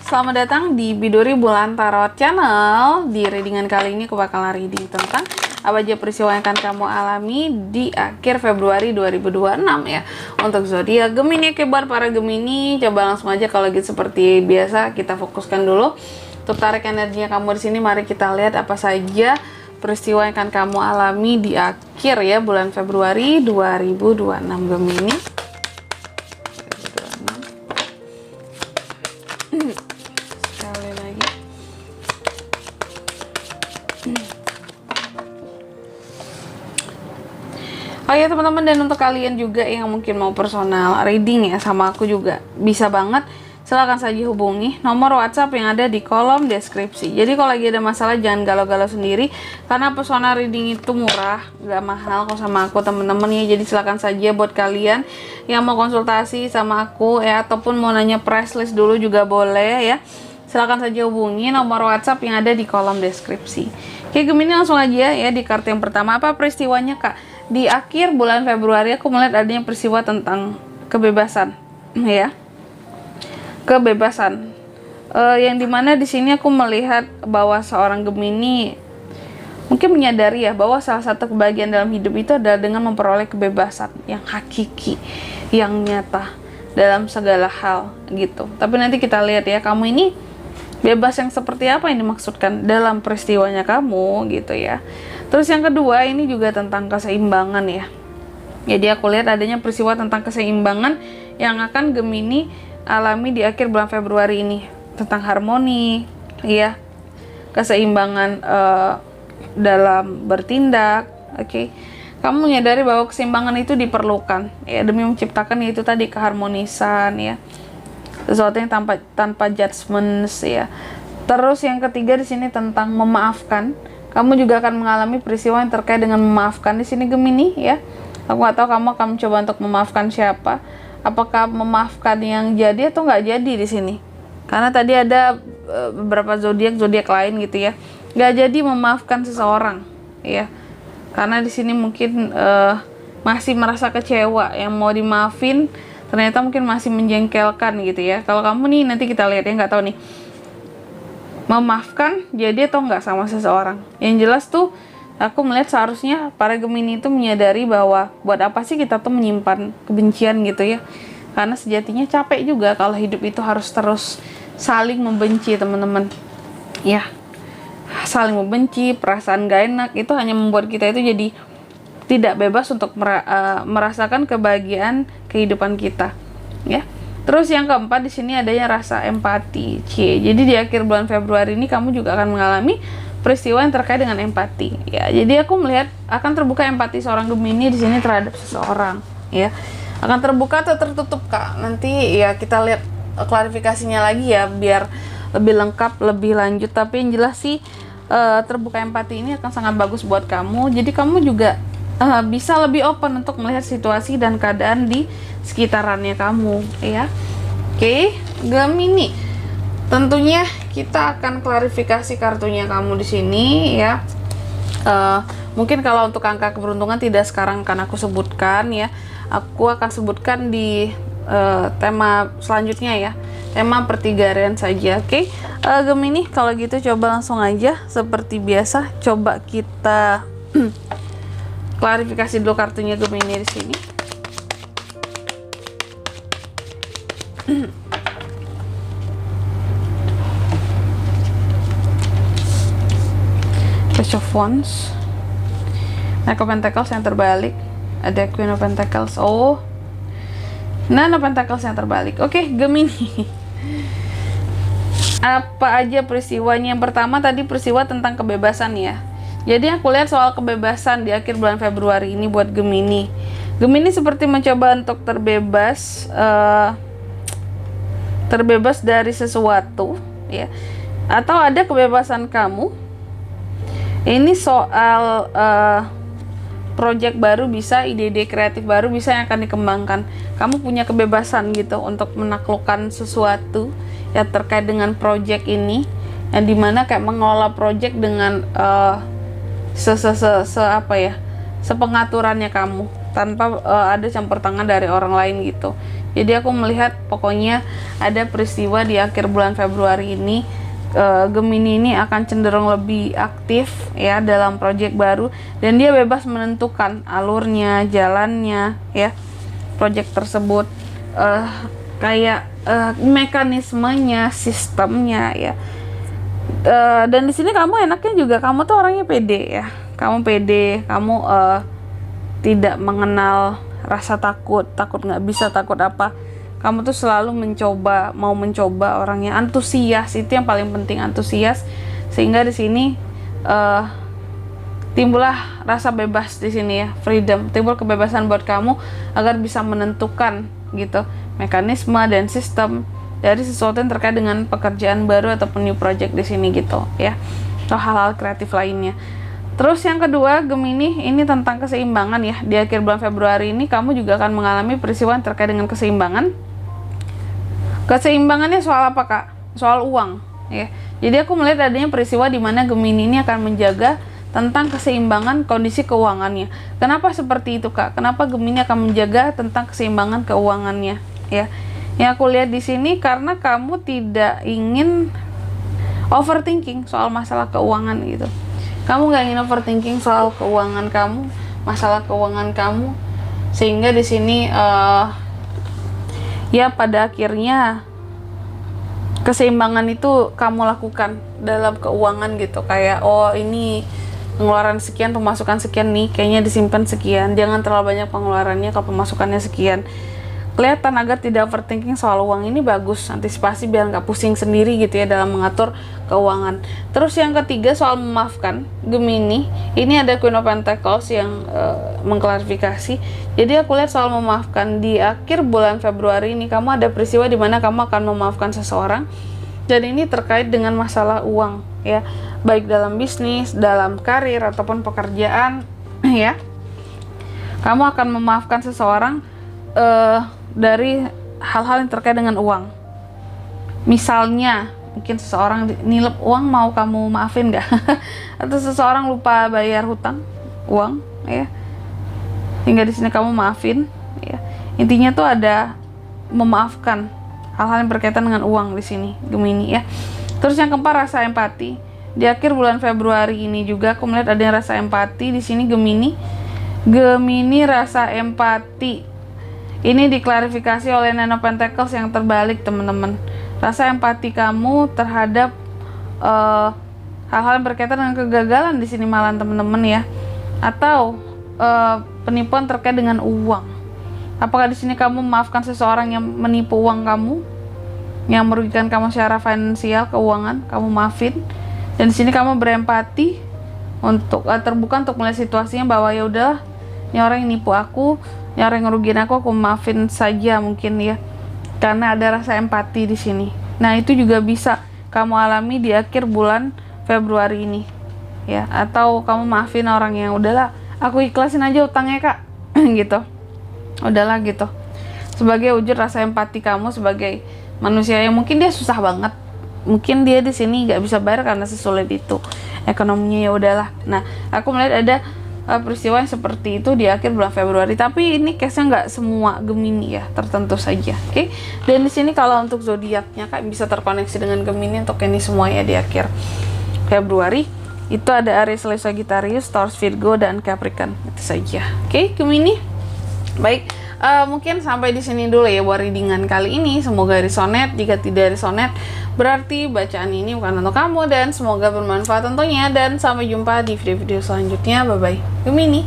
Selamat datang di Biduri Bulan Tarot Channel. Di readingan kali ini aku bakalan reading tentang apa aja peristiwa yang akan kamu alami di akhir Februari 2026 ya. Untuk zodiak Gemini, buat para Gemini, coba langsung aja kalau gitu seperti biasa kita fokuskan dulu. Untuk tarik energinya kamu di sini, mari kita lihat apa saja peristiwa yang akan kamu alami di akhir ya bulan Februari 2026 Gemini. Sekali lagi. Oh ya teman-teman, dan untuk kalian juga yang mungkin mau personal reading ya sama aku juga bisa banget, silahkan saja hubungi nomor WhatsApp yang ada di kolom deskripsi. Jadi kalau lagi ada masalah jangan galau-galau sendiri, karena personal reading itu murah, gak mahal kok sama aku teman-teman ya. Jadi silahkan saja buat kalian yang mau konsultasi sama aku ya, ataupun mau nanya price list dulu juga boleh ya. Silahkan saja hubungi nomor WhatsApp yang ada di kolom deskripsi. Oke Gemini, langsung aja ya di kartu yang pertama. Apa peristiwanya Kak? Di akhir bulan Februari aku melihat adanya peristiwa tentang kebebasan ya. Kebebasan yang dimana di sini aku melihat bahwa seorang Gemini mungkin menyadari ya bahwa salah satu kebahagiaan dalam hidup itu adalah dengan memperoleh kebebasan yang hakiki, yang nyata dalam segala hal gitu. Tapi nanti kita lihat ya, kamu ini bebas yang seperti apa yang dimaksudkan dalam peristiwanya kamu gitu ya. Terus yang kedua ini juga tentang keseimbangan ya. Jadi aku lihat adanya peristiwa tentang keseimbangan yang akan Gemini alami di akhir bulan Februari ini, tentang harmoni ya, keseimbangan dalam bertindak. Oke. Kamu menyadari bahwa keseimbangan itu diperlukan ya demi menciptakan yaitu tadi keharmonisan ya, sesuatu yang tanpa judgment ya. Terus yang ketiga di sini tentang memaafkan. Kamu juga akan mengalami peristiwa yang terkait dengan memaafkan di sini Gemini ya. Aku nggak tahu kamu akan mencoba untuk memaafkan siapa. Apakah memaafkan yang jadi atau nggak jadi di sini? Karena tadi ada beberapa zodiak lain gitu ya, nggak jadi memaafkan seseorang ya. Karena di sini mungkin masih merasa kecewa, yang mau dimaafin ternyata mungkin masih menjengkelkan gitu ya. Kalau kamu nih nanti kita lihat ya, nggak tahu nih memaafkan jadi atau nggak sama seseorang. Yang jelas tuh aku melihat seharusnya para Gemini itu menyadari bahwa buat apa sih kita tuh menyimpan kebencian gitu ya. Karena sejatinya capek juga kalau hidup itu harus terus saling membenci teman-teman. Ya, saling membenci, perasaan gak enak itu hanya membuat kita itu jadi tidak bebas untuk merasakan kebahagiaan kehidupan kita ya. Terus yang keempat di sini adanya rasa empati. Jadi di akhir bulan Februari ini kamu juga akan mengalami peristiwa yang terkait dengan empati ya. Jadi aku melihat akan terbuka empati seorang Gemini di sini terhadap seseorang ya. Akan terbuka atau tertutup Kak? Nanti ya kita lihat klarifikasinya lagi ya biar lebih lengkap, lebih lanjut. Tapi yang jelas sih terbuka empati ini akan sangat bagus buat kamu. Jadi kamu juga bisa lebih open untuk melihat situasi dan keadaan di sekitarannya kamu ya. Oke, Gemini. Tentunya kita akan klarifikasi kartunya kamu di sini ya. Mungkin kalau untuk angka keberuntungan tidak sekarang akan aku sebutkan ya. Aku akan sebutkan di tema selanjutnya ya. Tema pertigaian saja. Oke. Gemini, kalau gitu coba langsung aja seperti biasa coba kita klarifikasi dulu kartunya Gemini di sini. Page of Wands, Knight of Pentacles yang terbalik, ada Queen of Pentacles, Nine of Pentacles yang terbalik. Oke, Gemini. Apa aja peristiwanya? Yang pertama tadi peristiwa tentang kebebasan ya. Jadi aku lihat soal kebebasan di akhir bulan Februari ini buat Gemini. Gemini seperti mencoba untuk terbebas dari sesuatu ya. Atau ada kebebasan kamu. Ini soal project baru bisa, ide-ide kreatif baru bisa yang akan dikembangkan. Kamu punya kebebasan gitu untuk menaklukkan sesuatu yang terkait dengan project ini. Yang dimana kayak mengelola project dengan sepengaturannya kamu tanpa ada campur tangan dari orang lain gitu. Jadi aku melihat pokoknya ada peristiwa di akhir bulan Februari ini, Gemini ini akan cenderung lebih aktif ya dalam proyek baru, dan dia bebas menentukan alurnya, jalannya ya proyek tersebut, kayak mekanismenya, sistemnya ya. Dan di sini kamu enaknya juga, kamu tuh orangnya pede ya, kamu pede, kamu tidak mengenal rasa takut nggak bisa, takut apa. Kamu tuh selalu mau mencoba, orangnya antusias, itu yang paling penting, antusias. Sehingga di sini timbullah rasa bebas di sini ya, freedom, timbul kebebasan buat kamu agar bisa menentukan gitu mekanisme dan sistem dari sesuatu yang terkait dengan pekerjaan baru ataupun new project di sini gitu ya, atau hal-hal kreatif lainnya. Terus yang kedua, Gemini, ini tentang keseimbangan ya. Di akhir bulan Februari ini kamu juga akan mengalami peristiwa yang terkait dengan keseimbangan. Keseimbangannya soal apa, Kak? Soal uang ya. Jadi aku melihat adanya peristiwa di mana Gemini ini akan menjaga tentang keseimbangan kondisi keuangannya. Kenapa seperti itu, Kak? Kenapa Gemini akan menjaga tentang keseimbangan keuangannya ya? Yang aku lihat di sini karena kamu tidak ingin overthinking soal masalah keuangan gitu. Kamu nggak ingin overthinking soal keuangan kamu, masalah keuangan kamu, sehingga di sini ya pada akhirnya keseimbangan itu kamu lakukan dalam keuangan gitu. Kayak oh ini pengeluaran sekian, pemasukan sekian nih, kayaknya disimpan sekian, jangan terlalu banyak pengeluarannya kalau pemasukannya sekian. Kelihatan agar tidak overthinking soal uang, ini bagus, antisipasi biar nggak pusing sendiri gitu ya dalam mengatur keuangan. Terus yang ketiga soal memaafkan, Gemini, ini ada Queen of Pentacles yang mengklarifikasi. Jadi aku lihat soal memaafkan di akhir bulan Februari ini kamu ada peristiwa di mana kamu akan memaafkan seseorang, dan ini terkait dengan masalah uang ya, baik dalam bisnis, dalam karir ataupun pekerjaan ya. Kamu akan memaafkan seseorang dari hal-hal yang terkait dengan uang. Misalnya mungkin seseorang nilep uang, mau kamu maafin gak? Atau seseorang lupa bayar hutang uang ya, hingga di sini kamu maafin ya. Intinya tuh ada memaafkan hal-hal yang berkaitan dengan uang di sini, Gemini ya. Terus yang keempat, rasa empati. Di akhir bulan Februari ini juga aku melihat ada rasa empati di sini, Gemini. Gemini, rasa empati ini diklarifikasi oleh Nine of Pentacles yang terbalik, teman-teman. Rasa empati kamu terhadap hal-hal yang berkaitan dengan kegagalan di sini malah, teman-teman ya, atau penipuan terkait dengan uang. Apakah di sini kamu memaafkan seseorang yang menipu uang kamu, yang merugikan kamu secara finansial, keuangan, kamu maafin. Dan di sini kamu berempati untuk terbuka untuk melihat situasinya bahwa ya udah, ini orang yang nipu aku, ini orang yang ngerugiin aku maafin saja mungkin ya. Karena ada rasa empati di sini. Nah, itu juga bisa kamu alami di akhir bulan Februari ini. Ya, atau kamu maafin orang yang udahlah, aku ikhlasin aja utangnya, Kak. Gitu. Udahlah gitu. Sebagai wujud rasa empati kamu sebagai manusia yang mungkin dia susah banget. Mungkin dia di sini nggak bisa bayar karena sesulit itu ekonominya, ya udahlah. Nah, aku melihat ada peristiwa yang seperti itu di akhir bulan Februari, tapi ini case-nya nggak semua Gemini ya, tertentu saja. Oke. Dan di sini kalau untuk zodiaknya Kak bisa terkoneksi dengan Gemini untuk ini semuanya di akhir Februari. Itu ada Aries, Leo, Sagittarius, Taurus, Virgo, dan Capricorn. Itu saja. Oke, Gemini. Baik, mungkin sampai di sini dulu ya buat readingan kali ini. Semoga resonate. Jika tidak resonate, berarti bacaan ini bukan untuk kamu, dan semoga bermanfaat tentunya. Dan sampai jumpa di video-video selanjutnya. Bye bye, Gemini.